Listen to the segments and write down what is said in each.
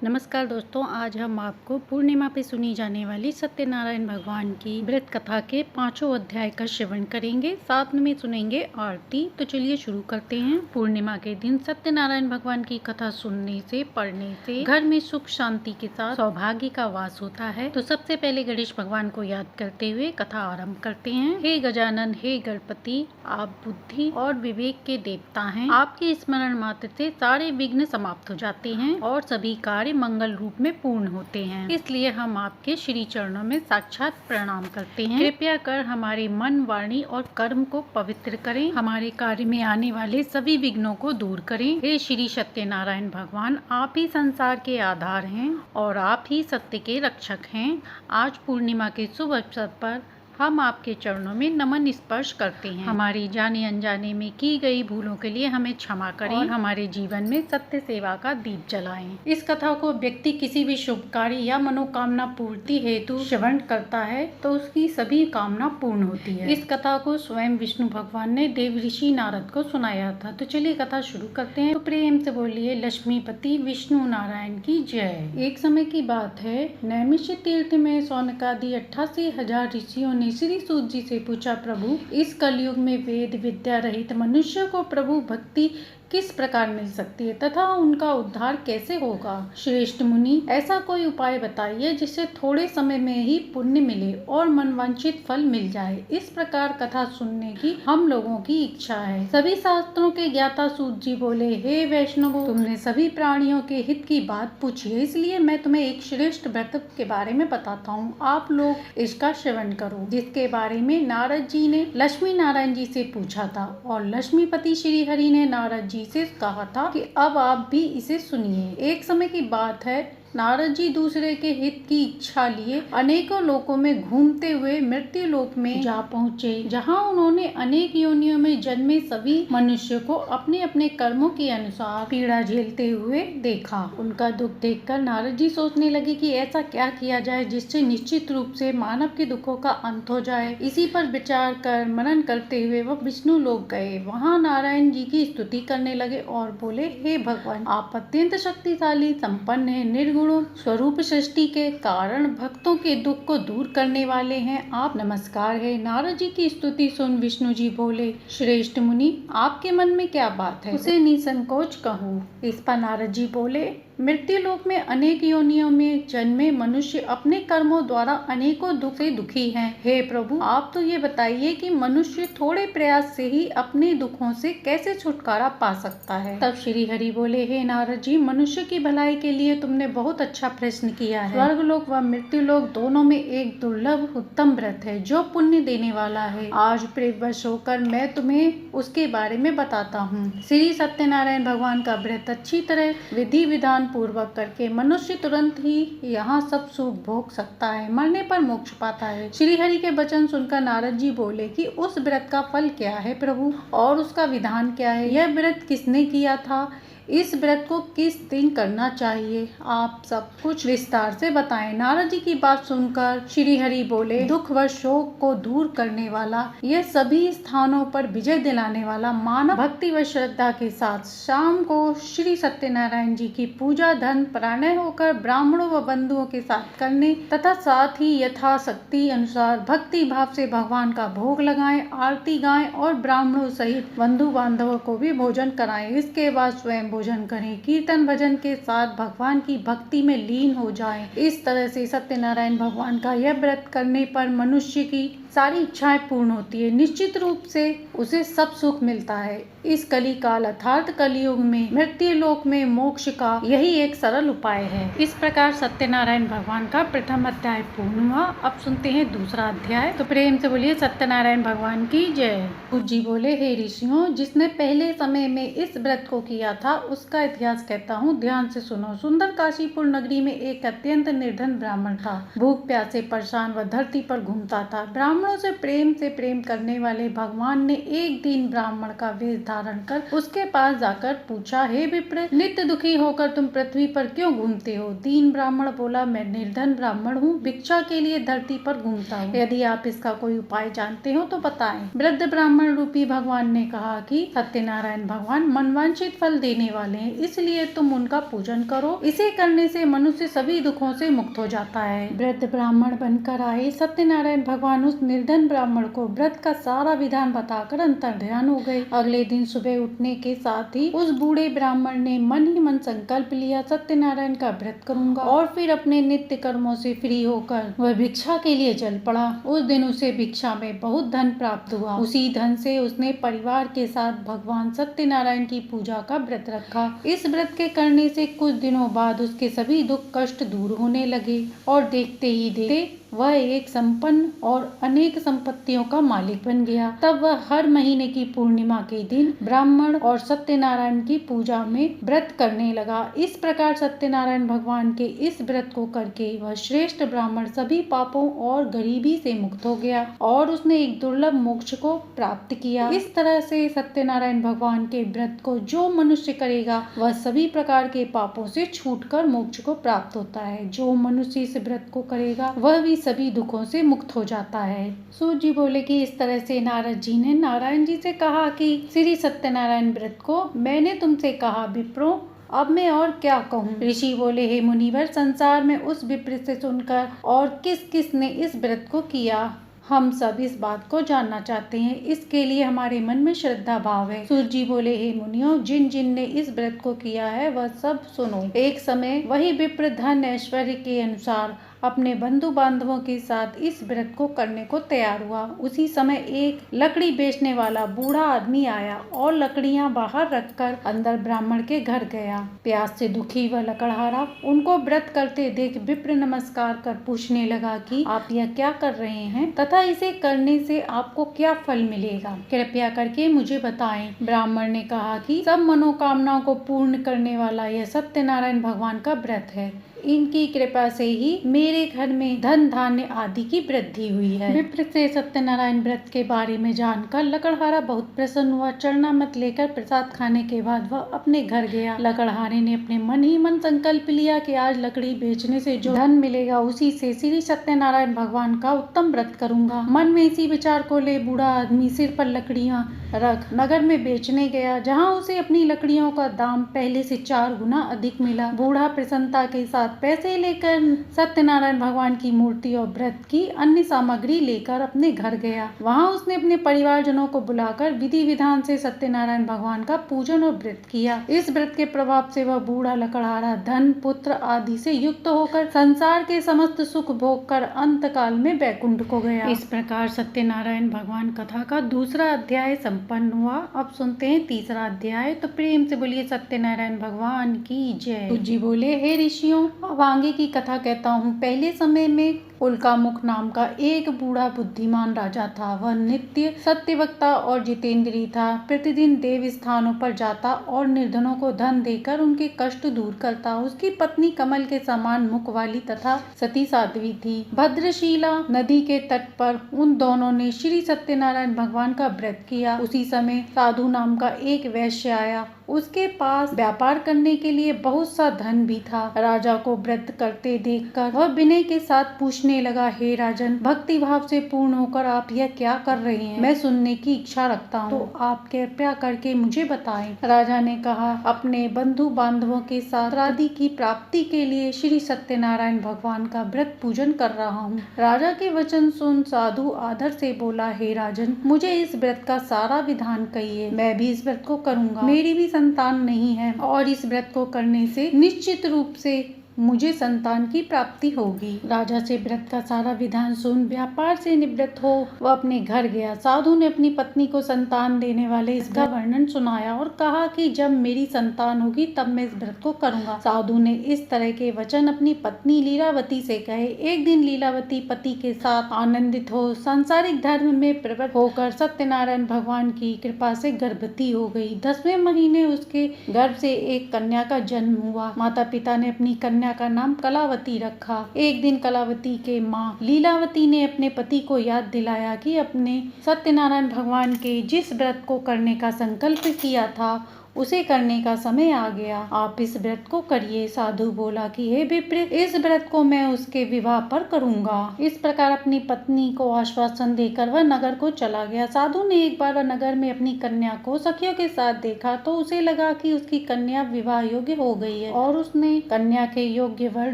नमस्कार दोस्तों, आज हम आपको पूर्णिमा पे सुनी जाने वाली सत्यनारायण भगवान की व्रत कथा के 5 अध्याय का श्रवण करेंगे। साथ में सुनेंगे आरती। तो चलिए शुरू करते हैं। पूर्णिमा के दिन सत्यनारायण भगवान की कथा सुनने से, पढ़ने से घर में सुख शांति के साथ सौभाग्य का वास होता है। तो सबसे पहले गणेश भगवान को याद करते हुए कथा आरम्भ करते हैं। हे गजानन, हे गणपति, आप बुद्धि और विवेक के देवता हैं। आपके स्मरण मात्र से सारे विघ्न समाप्त हो जाते हैं और सभी कार्य मंगल रूप में पूर्ण होते हैं। इसलिए हम आपके श्री चरणों में साक्षात प्रणाम करते हैं। कृपया कर हमारे मन, वाणी और कर्म को पवित्र करें। हमारे कार्य में आने वाले सभी विघ्नों को दूर करें। हे श्री सत्यनारायण भगवान, आप ही संसार के आधार हैं और आप ही सत्य के रक्षक हैं। आज पूर्णिमा के शुभ अवसर पर हम आपके चरणों में नमन स्पर्श करते हैं। हमारी जाने अनजाने में की गई भूलों के लिए हमें क्षमा करें और हमारे जीवन में सत्य सेवा का दीप जलाएं। इस कथा को व्यक्ति किसी भी शुभ कार्य या मनोकामना पूर्ति हेतु श्रवण करता है तो उसकी सभी कामना पूर्ण होती है। इस कथा को स्वयं विष्णु भगवान ने देव ऋषि नारद को सुनाया था। तो चलिए कथा शुरू करते हैं। तो प्रेम से बोलिए लक्ष्मीपति विष्णु नारायण की जय। एक समय की बात है, नैमिष तीर्थ में शौनकादि 88,000 ऋषियों ने श्री सूत जी से पूछा, प्रभु इस कलयुग में वेद विद्या रहित मनुष्य को प्रभु भक्ति किस प्रकार मिल सकती है तथा उनका उद्धार कैसे होगा। श्रेष्ठ मुनि, ऐसा कोई उपाय बताइए जिससे थोड़े समय में ही पुण्य मिले और मनवांछित फल मिल जाए। इस प्रकार कथा सुनने की हम लोगों की इच्छा है। सभी शास्त्रों के ज्ञाता सूत जी बोले, हे वैष्णवों, तुमने सभी प्राणियों के हित की बात पूछी है, इसलिए मैं तुम्हें एक श्रेष्ठ व्रत के बारे में बताता हूँ। आप लोग इसका श्रवण करो, जिसके बारे में नारद जी ने लक्ष्मी नारायण जी से पूछा था और लक्ष्मीपति श्री हरि ने नारद जी से कहा था कि अब आप भी इसे सुनिए। एक समय की बात है, नारद जी दूसरे के हित की इच्छा लिए अनेकों लोकों में घूमते हुए मृत्यु लोक में जा पहुँचे, जहाँ उन्होंने अनेक योनियों में जन्मे सभी मनुष्य को अपने अपने कर्मों के अनुसार पीड़ा झेलते हुए देखा। उनका दुख देखकर नारद जी सोचने लगे कि ऐसा क्या किया जाए जिससे निश्चित रूप से मानव के दुखों का अंत हो जाए। इसी पर विचार कर मनन करते हुए वह विष्णु लोक गए। वहाँ नारायण जी की स्तुति करने लगे और बोले, हे भगवान, आप अत्यंत शक्तिशाली, संपन्न है, निर्गुण स्वरूप, सृष्टि के कारण भक्तों के दुख को दूर करने वाले हैं। आप नमस्कार है। नारद जी की स्तुति सुन विष्णु जी बोले, श्रेष्ठ मुनि, आपके मन में क्या बात है, उसे निसंकोच कहूँ। इस पर नारद जी बोले, मृत्यु लोक में अनेक योनियों में जन्मे मनुष्य अपने कर्मों द्वारा अनेकों दुख से दुखी हैं। हे प्रभु, आप तो ये बताइए कि मनुष्य थोड़े प्रयास से ही अपने दुखों से कैसे छुटकारा पा सकता है। तब श्री हरि बोले, हे नारद जी, मनुष्य की भलाई के लिए तुमने बहुत अच्छा प्रश्न किया है। स्वर्ग लोक व मृत्यु लोक दोनों में एक दुर्लभ उत्तम व्रत है जो पुण्य देने वाला है। आज प्रेमवश होकर मैं तुम्हें उसके बारे में बताता हूँ। श्री सत्यनारायण भगवान का व्रत अच्छी तरह विधि विधान पूर्वक करके मनुष्य तुरंत ही यहाँ सब सुख भोग सकता है, मरने पर मोक्ष पाता है। श्री हरि के वचन सुनकर नारद जी बोले कि उस व्रत का फल क्या है प्रभु, और उसका विधान क्या है, यह व्रत किसने किया था, इस व्रत को किस दिन करना चाहिए, आप सब कुछ विस्तार से बताएं। नारद जी की बात सुनकर श्री हरि बोले, दुख व शोक को दूर करने वाला, यह सभी स्थानों पर विजय दिलाने वाला, मानव भक्ति व श्रद्धा के साथ शाम को श्री सत्यनारायण जी की पूजा धर्म प्राणय होकर ब्राह्मणों व बंधुओं के साथ करने तथा साथ ही यथाशक्ति अनुसार भक्ति भाव से भगवान का भोग लगाएं, आरती गाएं और ब्राह्मणों सहित बंधु बांधवों को भी भोजन कराएं। इसके बाद स्वयं भोजन करें, कीर्तन भजन के साथ भगवान की भक्ति में लीन हो जाएं। इस तरह से सत्यनारायण भगवान का यह व्रत करने पर मनुष्य की सारी इच्छाएं पूर्ण होती है, निश्चित रूप से उसे सब सुख मिलता है। इस कलिकाल अर्थात कलियुग में मृत्यु लोक में मोक्ष का यही एक सरल उपाय है। इस प्रकार सत्यनारायण भगवान का प्रथम अध्याय पूर्ण हुआ। अब सुनते हैं दूसरा अध्याय। तो प्रेम से बोलिए सत्यनारायण भगवान की जय। सूत जी बोले, हे ऋषियों, जिसने पहले समय में इस व्रत को किया था उसका इतिहास कहता हूँ, ध्यान से सुनो। सुंदर काशीपुर नगरी में एक अत्यंत निर्धन ब्राह्मण था। भूख प्यास से परेशान वह धरती पर घूमता था। ब्राह्मणों से प्रेम करने वाले भगवान ने एक दिन ब्राह्मण का वेश धारण कर उसके पास जाकर पूछा, हे विप्र, नित्य दुखी होकर तुम पृथ्वी पर क्यों घूमते हो। दीन ब्राह्मण बोला, मैं निर्धन ब्राह्मण हूँ, भिक्षा के लिए धरती पर घूमता हूँ, यदि आप इसका कोई उपाय जानते हो तो बताएं। वृद्ध ब्राह्मण रूपी भगवान ने कहा कि सत्यनारायण भगवान मनवांछित फल देने आने वाले हैं, इसलिए तुम उनका पूजन करो। इसे करने से मनुष्य सभी दुखों से मुक्त हो जाता है। वृद्ध ब्राह्मण बनकर आए सत्यनारायण भगवान उस निर्धन ब्राह्मण को व्रत का सारा विधान बताकर अंतर्ध्यान हो गए। अगले दिन सुबह उठने के साथ ही उस बूढ़े ब्राह्मण ने मन ही मन संकल्प लिया, सत्यनारायण का व्रत करूंगा। और फिर अपने नित्य कर्मों से फ्री होकर वह भिक्षा के लिए चल पड़ा। उस दिन उसे भिक्षा में बहुत धन प्राप्त हुआ। उसी धन से उसने परिवार के साथ भगवान सत्यनारायण की पूजा का व्रत रखा। इस व्रत के करने से कुछ दिनों बाद उसके सभी दुख कष्ट दूर होने लगे और देखते ही देखते वह एक संपन्न और अनेक संपत्तियों का मालिक बन गया। तब वह हर महीने की पूर्णिमा के दिन ब्राह्मण और सत्यनारायण की पूजा में व्रत करने लगा। इस प्रकार सत्यनारायण भगवान के इस व्रत को करके वह श्रेष्ठ ब्राह्मण सभी पापों और गरीबी से मुक्त हो गया और उसने एक दुर्लभ मोक्ष को प्राप्त किया। इस तरह से सत्यनारायण भगवान के व्रत को जो मनुष्य करेगा वह सभी प्रकार के पापों से छूटकर मोक्ष को प्राप्त होता है। जो मनुष्य इस व्रत को करेगा वह भी सभी दुखों से मुक्त हो जाता है। सूत जी बोले कि इस तरह से नारद जी ने नारायण जी से कहा कि श्री सत्यनारायण व्रत को मैंने तुमसे कहा विप्रो, अब मैं और क्या कहूँ। ऋषि बोले, हे मुनिवर, संसार में उस विप्र से सुनकर और किस किस ने इस व्रत को किया, हम सब इस बात को जानना चाहते हैं। इसके लिए हमारे मन में श्रद्धा भाव है। सूत जी बोले, हे मुनियों, जिन जिन ने इस व्रत को किया है वह सब सुनो। एक समय वही विप्र धन ऐश्वर्य के अनुसार अपने बंधु बांधवों के साथ इस व्रत को करने को तैयार हुआ। उसी समय एक लकड़ी बेचने वाला बूढ़ा आदमी आया और लकड़ियां बाहर रखकर अंदर ब्राह्मण के घर गया। प्यास से दुखी वह लकड़हारा उनको व्रत करते देख विप्र नमस्कार कर पूछने लगा कि आप यह क्या कर रहे हैं तथा इसे करने से आपको क्या फल मिलेगा, कृपया करके मुझे बताएं। ब्राह्मण ने कहा कि सब मनोकामनाओं को पूर्ण करने वाला यह सत्यनारायण भगवान का व्रत है। इनकी कृपा से ही मेरे घर में धन धान्य आदि की वृद्धि हुई है। विप्र से सत्यनारायण व्रत के बारे में जानकर लकड़हारा बहुत प्रसन्न हुआ। चरणामृत लेकर प्रसाद खाने के बाद वह अपने घर गया। लकड़हारे ने अपने मन ही मन संकल्प लिया कि आज लकड़ी बेचने से जो धन मिलेगा उसी से श्री सत्यनारायण भगवान का उत्तम व्रत करूंगा। मन में इसी विचार को ले बूढ़ा आदमी सिर पर लकड़ियां रख नगर में बेचने गया, जहाँ उसे अपनी लकड़ियों का दाम पहले से 4 गुना अधिक मिला। बूढ़ा प्रसन्नता के साथ पैसे लेकर सत्यनारायण भगवान की मूर्ति और व्रत की अन्य सामग्री लेकर अपने घर गया। वहाँ उसने अपने परिवारजनों को बुलाकर विधि विधान से सत्यनारायण भगवान का पूजन और व्रत किया। इस व्रत के प्रभाव से वह बूढ़ा लकड़हारा धन पुत्र आदि से युक्त होकर संसार के समस्त सुख भोग कर अंत काल में वैकुंठ को गया। इस प्रकार सत्यनारायण भगवान कथा का दूसरा अध्याय संपन्न हुआ। अब सुनते हैं तीसरा अध्याय। तो प्रेम से बोलिए सत्यनारायण भगवान की जय। जी बोले, हे ऋषियों, अब आगे की कथा कहता हूँ। पहले समय में उल्कामुख नाम का एक बूढ़ा बुद्धिमान राजा था। वह नित्य सत्यवक्ता और जितेंद्रिय था। प्रतिदिन देव स्थानों पर जाता और निर्धनों को धन देकर उनके कष्ट दूर करता। उसकी पत्नी कमल के समान मुख वाली तथा सती साध्वी थी। भद्रशिला नदी के तट पर उन दोनों ने श्री सत्यनारायण भगवान का व्रत किया। उसी समय साधु नाम का एक वैश्य आया। उसके पास व्यापार करने के लिए बहुत सा धन भी था। राजा को व्रत करते देखकर वह विनय के साथ पूछने लगा, हे राजन, भक्ति भाव से पूर्ण होकर आप यह क्या कर रहे हैं? मैं सुनने की इच्छा रखता हूँ, तो आप कृपया करके मुझे बताएं। राजा ने कहा, अपने बंधु बांधवों के साथ राधि की प्राप्ति के लिए श्री सत्यनारायण भगवान का व्रत पूजन कर रहा हूँ। राजा के वचन सुन साधु आदर से बोला, हे राजन, मुझे इस व्रत का सारा विधान कहिए। मैं भी इस व्रत को करूँगा। मेरी भी संतान नहीं है और इस व्रत को करने से निश्चित रूप से मुझे संतान की प्राप्ति होगी। राजा से व्रत का सारा विधान सुन व्यापार से निवृत्त हो वह अपने घर गया। साधु ने अपनी पत्नी को संतान देने वाले इसका वर्णन सुनाया और कहा कि जब मेरी संतान होगी तब मैं इस व्रत को करूंगा। साधु ने इस तरह के वचन अपनी पत्नी लीलावती से कहे। एक दिन लीलावती पति के साथ आनंदित हो सांसारिक धर्म में प्रवृत्त होकर सत्यनारायण भगवान की कृपा से गर्भवती हो गई। 10वें महीने उसके गर्भ से एक कन्या का जन्म हुआ। माता पिता ने अपनी कन्या का नाम कलावती रखा। एक दिन कलावती के माँ लीलावती ने अपने पति को याद दिलाया कि अपने सत्यनारायण भगवान के जिस व्रत को करने का संकल्प किया था उसे करने का समय आ गया। आप इस व्रत को करिए। साधु बोला कि हे विप्र, इस व्रत को मैं उसके विवाह पर करूंगा। इस प्रकार अपनी पत्नी को आश्वासन देकर वह नगर को चला गया। साधु ने एक बार नगर में अपनी कन्या को सखियों के साथ देखा तो उसे लगा कि उसकी कन्या विवाह योग्य हो गई है और उसने कन्या के योग्य वर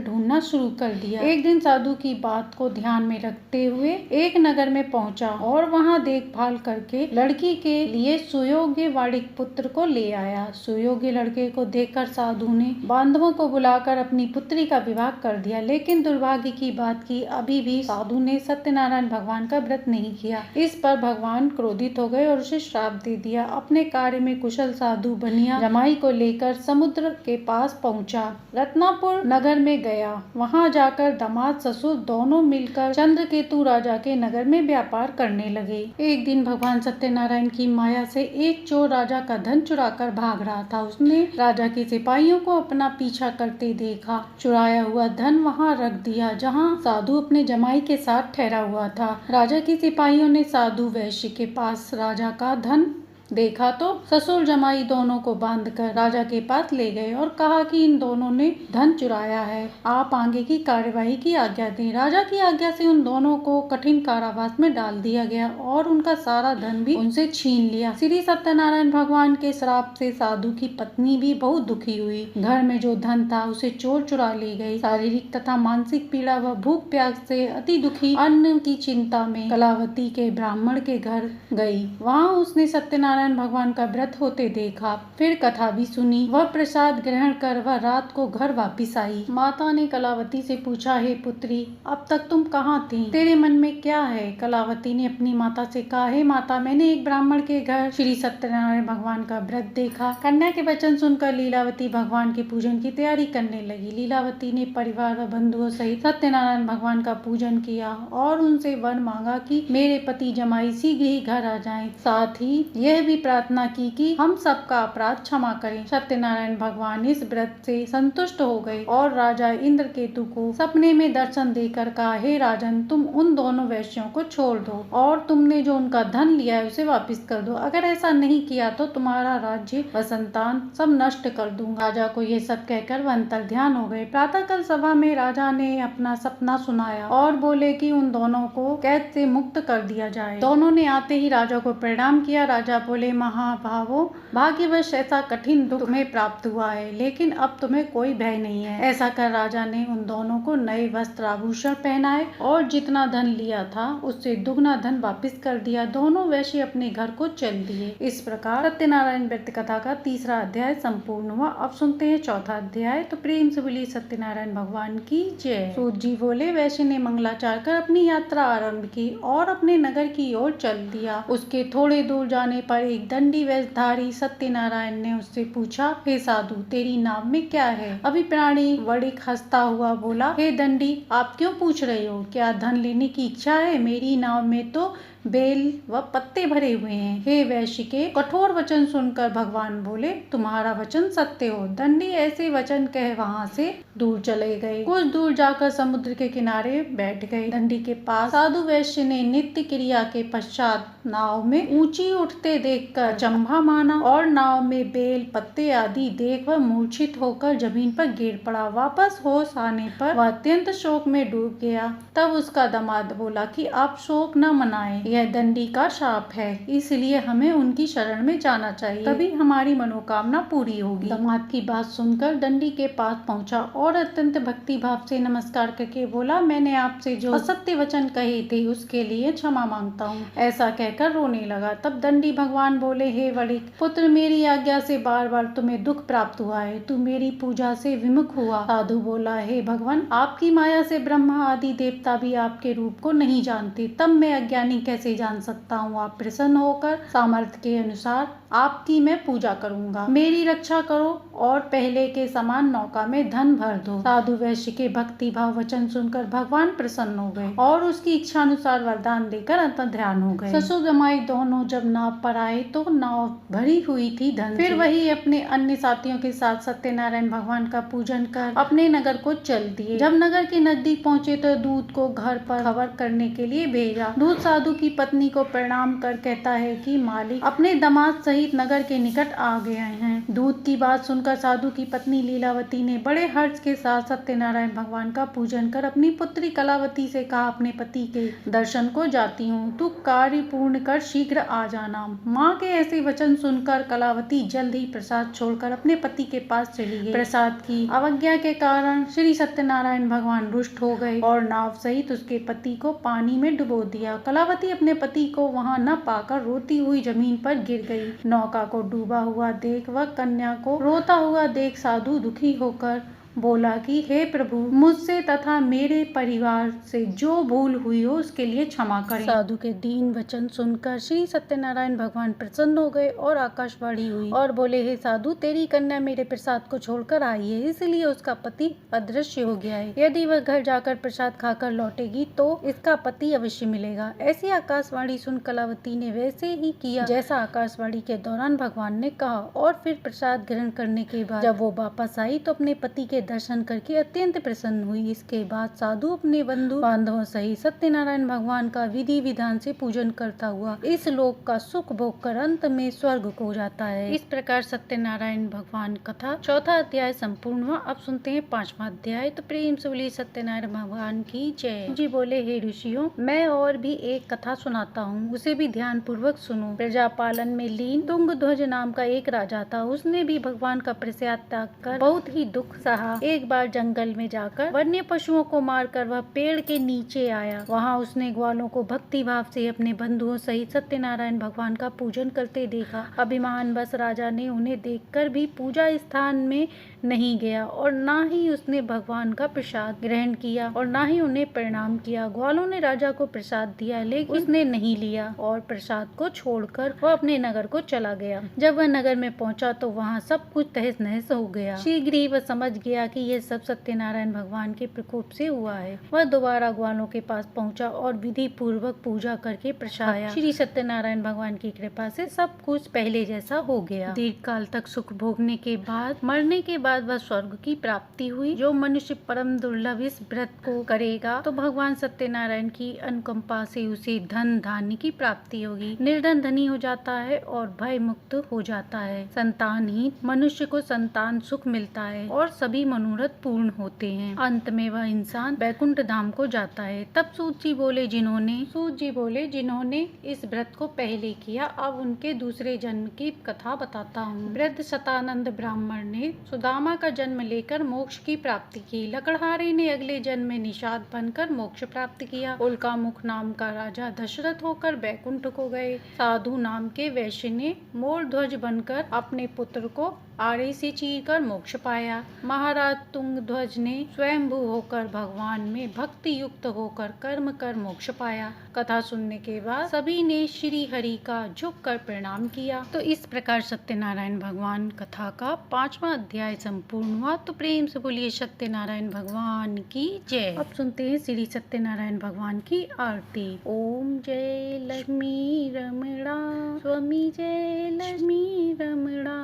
ढूंढना शुरू कर दिया। एक दिन साधु की बात को ध्यान में रखते हुए एक नगर में पहुंचा और वहां देखभाल करके लड़की के लिए सुयोग्य वाणिक पुत्र को ले आया। सुयोग्य लड़के को देखकर साधु ने बांधवों को बुलाकर अपनी पुत्री का विवाह कर दिया। लेकिन दुर्भाग्य की बात की अभी भी साधु ने सत्यनारायण भगवान का व्रत नहीं किया। इस पर भगवान क्रोधित हो गए और उसे श्राप दे दिया। अपने कार्य में कुशल साधु बनिया जमाई को लेकर समुद्र के पास पहुंचा। रत्नापुर नगर में गया। वहां जाकर दामाद ससुर दोनों मिलकर चंद्रकेतु राजा के नगर में व्यापार करने लगे। एक दिन भगवान सत्यनारायण की माया से एक चोर राजा का धन चुराकर भाग रहा था। उसने राजा के सिपाहियों को अपना पीछा करते देखा। चुराया हुआ धन वहां रख दिया जहां साधु अपने जमाई के साथ ठहरा हुआ था। राजा के सिपाहियों ने साधु वैश्य के पास राजा का धन देखा तो ससुर जमाई दोनों को बांधकर राजा के पास ले गए और कहा कि इन दोनों ने धन चुराया है, आप आगे की कार्यवाही की आज्ञा दें। राजा की आज्ञा से उन दोनों को कठिन कारावास में डाल दिया गया और उनका सारा धन भी उनसे छीन लिया। श्री सत्यनारायण भगवान के श्राप से साधु की पत्नी भी बहुत दुखी हुई। घर में जो धन था उसे चोर चुरा ले गए। शारीरिक तथा मानसिक पीड़ा व भूख प्यास से अति दुखी अन्न की चिंता में कलावती के ब्राह्मण के घर गई। वहाँ उसने सत्यनारायण भगवान का व्रत होते देखा। फिर कथा भी सुनी। वह प्रसाद ग्रहण कर वह रात को घर वापिस आई। माता ने कलावती से पूछा, हे पुत्री, अब तक तुम कहाँ थी? तेरे मन में क्या है? कलावती ने अपनी माता से कहा, हे माता, मैंने एक ब्राह्मण के घर श्री सत्यनारायण भगवान का व्रत देखा। कन्या के वचन सुनकर लीलावती भगवान के पूजन की तैयारी करने लगी। लीलावती ने परिवार व बंधुओं सहित सत्यनारायण भगवान का पूजन किया और उनसे वर मांगा कि मेरे पति जमाई शीघ्र ही घर आ जाएं। साथ ही यह भी प्रार्थना की कि हम सबका अपराध क्षमा करें। सत्यनारायण भगवान इस व्रत से संतुष्ट हो गए और राजा इंद्रकेतु को सपने में दर्शन देकर कहा, हे राजन, तुम उन दोनों वैश्यों को छोड़ दो और तुमने जो उनका धन लिया है उसे वापस कर दो। अगर ऐसा नहीं किया तो तुम्हारा राज्य व संतान सब नष्ट कर दूंगा। राजा को ये सब कहकर वह अंतर ध्यान हो गए। प्रातःकाल सभा में राजा ने अपना सपना सुनाया और बोले कि उन दोनों को कैद से मुक्त कर दिया जाए। दोनों ने आते ही राजा को प्रणाम किया। राजा बोले, महाभावो, भाग्यवश ऐसा कठिन दुख तुम्हें प्राप्त हुआ है, लेकिन अब तुम्हें कोई भय नहीं है। ऐसा कर राजा ने उन दोनों को नए वस्त्र आभूषण पहनाए और जितना धन लिया था उससे दुगना धन वापस कर दिया। दोनों वैश्य अपने घर को चल दिए। इस प्रकार सत्यनारायण व्रत कथा का तीसरा अध्याय संपूर्ण हुआ। अब सुनते हैं चौथा अध्याय। तो प्रेम से बोलिए सत्यनारायण भगवान की जय। सूत जी बोले, वैश्य ने मंगलाचार कर अपनी यात्रा आरंभ की और अपने नगर की ओर चल दिया। उसके थोड़े दूर जाने पर एक दंडी वेशधारी सत्यनारायण ने उससे पूछा, हे साधु, तेरी नाव में क्या है? अभी प्राणी वणिक हंसता हुआ बोला, हे दंडी, आप क्यों पूछ रहे हो? क्या धन लेने की इच्छा है? मेरी नाव में तो बेल व पत्ते भरे हुए हैं। हे वैश्य के कठोर वचन सुनकर भगवान बोले, तुम्हारा वचन सत्य हो। दंडी ऐसे वचन कह वहाँ से दूर चले गए। कुछ दूर जाकर समुद्र के किनारे बैठ गए। दंडी के पास साधु वैश्य ने नित्य क्रिया के पश्चात नाव में ऊंची उठते देखकर अचंभा माना और नाव में बेल पत्ते आदि देख वह मूर्छित होकर जमीन पर गिर पड़ा। वापस होश आने पर वह अत्यंत शोक में डूब गया। तब उसका दामाद बोला कि आप शोक न मनाएं, यह दंडी का शाप है, इसलिए हमें उनकी शरण में जाना चाहिए, तभी हमारी मनोकामना पूरी होगी। दामाद की बात सुनकर दंडी के पास पहुंचा और अत्यंत भक्ति भाव से नमस्कार करके बोला, मैंने आपसे जो असत्य वचन कहे थे उसके लिए क्षमा मांगता हूँ। ऐसा कहकर रोने लगा। तब दंडी भगवान बोले, हे वणिक पुत्र, मेरी आज्ञा से बार बार तुम्हें दुख प्राप्त हुआ है, तू मेरी पूजा से विमुख हुआ। साधु बोला, हे भगवान, आपकी माया से ब्रह्मा आदि देवता भी आपके रूप को नहीं जानते, तब मैं अज्ञानी कैसे जान सकता हूँ? आप प्रसन्न होकर सामर्थ्य के अनुसार आपकी मैं पूजा करूंगा। मेरी रक्षा करो और पहले के समान नौका में धन भर दो। साधु वैश्य के भक्ति भाव वचन सुनकर भगवान प्रसन्न हो गए और उसकी इच्छा अनुसार वरदान देकर अंतर ध्यान हो गए। ससुर जमाई दोनों जब नाव पर आए तो नाव भरी हुई थी धन। फिर वही अपने अन्य साथियों के साथ सत्यनारायण भगवान का पूजन कर अपने नगर को चल दिए। जब नगर के नजदीक पहुँचे तो दूत को घर पर खबर करने के लिए भेजा। दूत साधु की पत्नी को प्रणाम कर कहता है कि मालिक अपने दामाद सहित नगर के निकट आ गए हैं। दूत की बात सुनकर साधु की पत्नी लीलावती ने बड़े हर्ष के साथ सत्यनारायण भगवान का पूजन कर अपनी पुत्री कलावती से कहा, अपने पति के दर्शन को जाती हूँ, तू कार्य पूर्ण कर शीघ्र आ जाना। माँ के ऐसे वचन सुनकर कलावती जल्द ही प्रसाद छोड़कर अपने पति के पास चली गई। प्रसाद की अवज्ञा के कारण श्री सत्यनारायण भगवान रुष्ट हो गए और नाव सहित उसके पति को पानी में डुबो दिया। कलावती अपने पति को वहां न पाकर रोती हुई जमीन पर गिर गई। नौका को डूबा हुआ देख व कन्या को रोता हुआ देख साधु दुखी होकर बोला कि हे प्रभु, मुझसे तथा मेरे परिवार से जो भूल हुई हो उसके लिए क्षमा करें। साधु के दीन वचन सुनकर श्री सत्यनारायण भगवान प्रसन्न हो गए और आकाशवाणी हुई और बोले, हे साधु, तेरी कन्या मेरे प्रसाद को छोड़कर आई है, इसलिए उसका पति अदृश्य हो गया है। यदि वह घर जाकर प्रसाद खाकर लौटेगी तो इसका पति अवश्य मिलेगा। ऐसी आकाशवाणी सुन कलावती ने वैसे ही किया जैसा आकाशवाणी के दौरान भगवान ने कहा और फिर प्रसाद ग्रहण करने के बाद जब वो वापस आई तो अपने पति के दर्शन करके अत्यंत प्रसन्न हुई। इसके बाद साधु अपने बंधु बांधवों सहित सत्यनारायण भगवान का विधि विधान से पूजन करता हुआ इस लोक का सुख भोग कर अंत में स्वर्ग को जाता है। इस प्रकार सत्यनारायण भगवान कथा चौथा अध्याय संपूर्ण हुआ। अब सुनते हैं पांचवा अध्याय। तो प्रेम से बोलिए सत्यनारायण भगवान की जय। जी बोले, हे ऋषियों, मैं और भी एक कथा सुनाता हूँ, उसे भी ध्यान पूर्वक सुनो। प्रजा पालन में लीन तुंगध्वज नाम का एक राजा था। उसने भी भगवान का प्रसाद त्याग कर बहुत ही दुख सहा। एक बार जंगल में जाकर वन्य पशुओं को मारकर वह पेड़ के नीचे आया। वहां उसने ग्वालों को भक्ति भाव से अपने बंधुओं सहित सत्यनारायण भगवान का पूजन करते देखा। अभिमान बस राजा ने उन्हें देखकर भी पूजा स्थान में नहीं गया और ना ही उसने भगवान का प्रसाद ग्रहण किया और ना ही उन्हें प्रणाम किया। ग्वालों ने राजा को प्रसाद दिया लेकिन उसने नहीं लिया और प्रसाद को छोड़कर वह अपने नगर को चला गया। जब वह नगर में पहुंचा तो वहां सब कुछ तहस नहस हो गया। शीघ्र ही वह समझ गया कि यह सब सत्यनारायण भगवान के प्रकोप से हुआ है। वह दोबारा ग्वालों के पास पहुंचा और विधि पूर्वक पूजा करके प्रसाद आया। श्री सत्यनारायण भगवान की कृपा से सब कुछ पहले जैसा हो गया। दीर्घ काल तक सुख भोगने के बाद मरने के बाद वह स्वर्ग की प्राप्ति हुई। जो मनुष्य परम दुर्लभ इस व्रत को करेगा तो भगवान सत्यनारायण की अनुकंपा से उसे धन धान्य की प्राप्ति होगी। निर्धन धनी हो जाता है और भय मुक्त हो जाता है। संतानहीन मनुष्य को संतान सुख मिलता है और सभी मनोरथ पूर्ण होते हैं। अंत में वह इंसान बैकुंठ धाम को जाता है। तब सूत जी बोले, जिन्होंने इस व्रत को पहले किया, अब उनके दूसरे जन्म की कथा बताता हूँ। वृद्ध शतानंद ब्राह्मण ने सुदामा का जन्म लेकर मोक्ष की प्राप्ति की। लकड़हारे ने अगले जन्म में निषाद बनकर मोक्ष प्राप्त किया। उल्कामुख नाम का राजा दशरथ होकर बैकुंठ को गए। साधु नाम के वैश्य ने मोर ध्वज बनकर अपने पुत्र को आड़े से चीरकर मोक्ष पाया। महाराज तुंगध्वज ने स्वयंभू होकर भगवान में भक्ति युक्त होकर कर्म कर मोक्ष पाया। कथा सुनने के बाद सभी ने श्री हरि का झुक कर प्रणाम किया। तो इस प्रकार सत्यनारायण भगवान कथा का पांचवा अध्याय संपूर्ण हुआ। तो प्रेम से बोलिए सत्यनारायण भगवान की जय। अब सुनते हैं श्री सत्यनारायण भगवान की आरती। ओम जय लक्ष्मी रमणा स्वामी, जय लक्ष्मी रमणा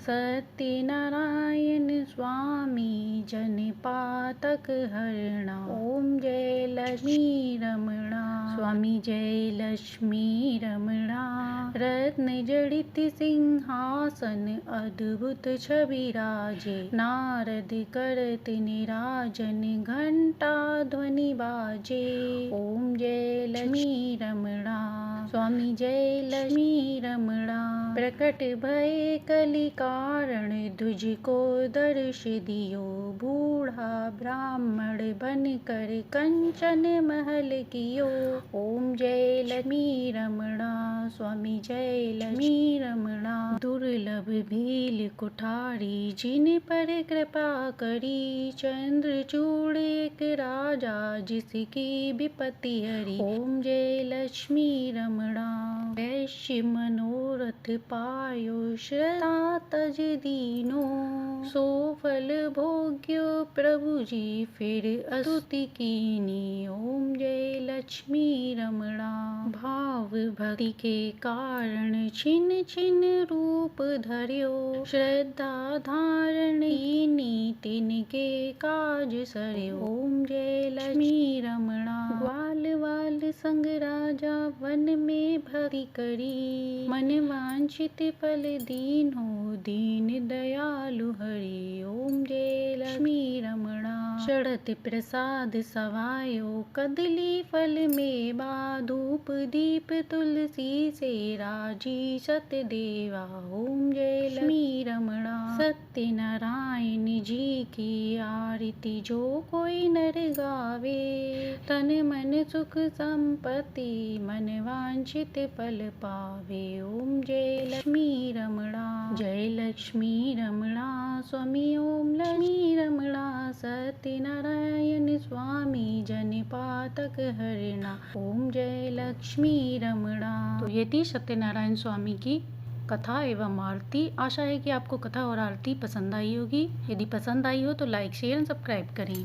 सत्यनारायण स्वामी, जन पातक हरणा। ओम जय लक्ष्मी रमणा स्वामी, जय लक्ष्मी रमणा। रत्न जड़ित सिंहासन अद्भुत छवि राजे, नारद करत निराजन घंटा ध्वनि बाजे। ओम जय लक्ष्मी रमणा स्वामी, जय लक्ष्मी रमणा। प्रकट भय कलि कारण तुझ को दर्श दियो, बूढ़ा ब्राह्मण बन कर कंचन महल कियो। ओम जय लक्ष्मी रमणा स्वामी, जय लक्ष्मी रमणा। दुर्लभ भील कुठारी जिन पर कृपा करी, चंद्रचूड़ एक राजा जिसकी विपत्ति हरी। ओम जय लक्ष्मी रमणा। वैश्य मनोरथ पायो, श्रद्धा तज दीनो, सो फल भोग्यो प्रभु जी फिर स्तुति कीनी। ओम जय लक्ष्मी रमणा। भाव भक्ति के कारण छिन छिन रूप धर्यो, श्रद्धा धारण कीनी तिनके काज सरयो। ओम जय लक्ष्मी रमणा। ग्वाल वाल संग राजा वन में भक्ति करी, मन वांछित फल दीन्हो दीन दयालु हरि। ओम जय लक्ष्मी रमणा। चढ़त प्रसाद सवायो कदली फल मेवा, धूप दीप तुलसी से राजी सतदेवा। ओम जय लक्ष्मी रमणा। सत्यनारायण जी की आरती जो कोई नर गावे, तन मन सुख संपत्ति मन वांछित फल पावे। ओम जय लक्ष्मी रमणा। जय लक्ष्मी रमणा स्वामी ओम लक्ष्मी रमणा। सत्यनारायण स्वामी जन पातक हरणा। ओम जय लक्ष्मी रमणा। तो ये थी सत्यनारायण स्वामी की कथा एवं आरती। आशा है कि आपको कथा और आरती पसंद आई होगी। यदि पसंद आई हो तो लाइक शेयर एंड सब्सक्राइब करें।